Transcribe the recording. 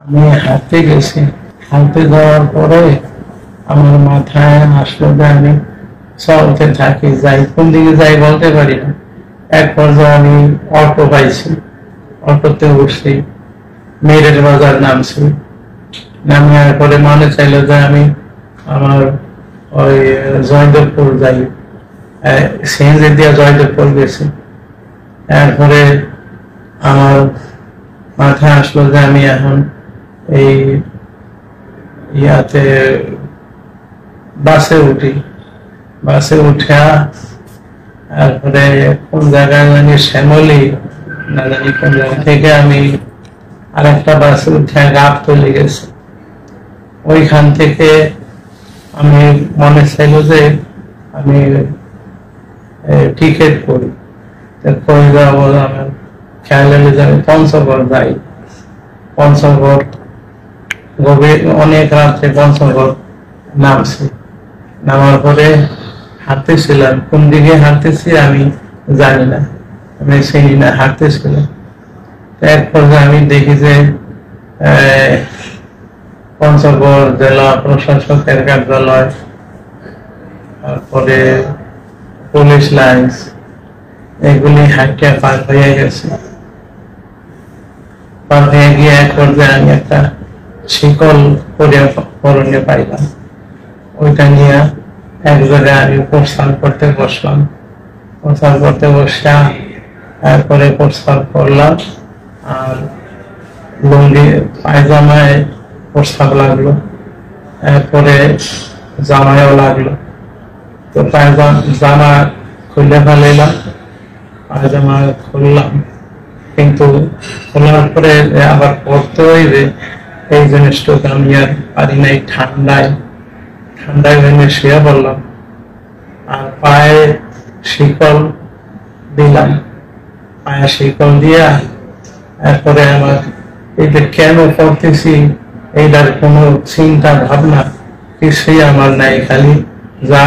আমি হাঁটতে গেছি, হাঁটতে যাওয়ার পরে আমার মাথায় আসলো যে আমি চলতে থাকি, যাই কোন দিকে যাই বলতে পারি না। এক পর্যায়ে আমি অটো পাইছি, অটোতে উঠছি, মেরের বাজার নামছি। নামার পরে মনে চাইলো যে আমি আমার ওই জয়দেবপুর যাই, সিএনজি দিয়ে জয়দেবপুর গেছি। এরপরে আমার মাথায় আসলো যে আমি এখন এই ইয়াতে বাসে উঠি, বাসে উঠা তারপরে কোন জায়গায় জানি শ্যামলি না জানি কোন জায়গা থেকে আমি আরেকটা বাসে উঠে গাবতলী গেছি। ওইখান থেকে আমি মনে চাইল যে আমি টিকিট করি, কই যাবো, আমার খেয়াল হলে যে আমি পঞ্চগড় যাই। পঞ্চগড় গভীর অনেক রাত্রে পঞ্চগড় নামছি। নামার পরে হাঁটতেছিলাম, কোন দিকে হাঁটতেছি আমি জানি না, আমি চিনি না, হাঁটতেছিলাম। এক পর্যায়ে আমি দেখি যে পঞ্চগড় জেলা প্রশাসকের কার্যালয়, তারপরে পুলিশ লাইন্স, এগুলি হাঁটিয়া পার হয়ে গেছে। পার হয়ে গিয়ে এক পর্যায়ে আমি একটা শিকল পরনে পাইলাম, ওইটা নিয়ে এক জায়গায় আমি প্রস্থান করতে বসলাম। প্রস্থান করতে বসা তারপরে প্রস্থান করলাম, আর লুঙ্গি পায়জামায় প্রস্তাব লাগলো, এরপরে জামায়ও লাগলো। তো জামা খুলে ফেলাইলাম, পায়জামা খুললাম, কিন্তু খোলার পরে আবার পড়তে হইবে, এই জিনিসটুকু আমি আর পারি নাই। ঠান্ডায় ভেঙে শুয়ে পড়লাম, আর পায়ে শিকল দিলাম। পায়ে শিকল দিয়া এরপরে আমার এই যে কেন পড়তেছি এইটার কোনো চিন্তা ভাবনা কিছুই আমার নাই, খালি যা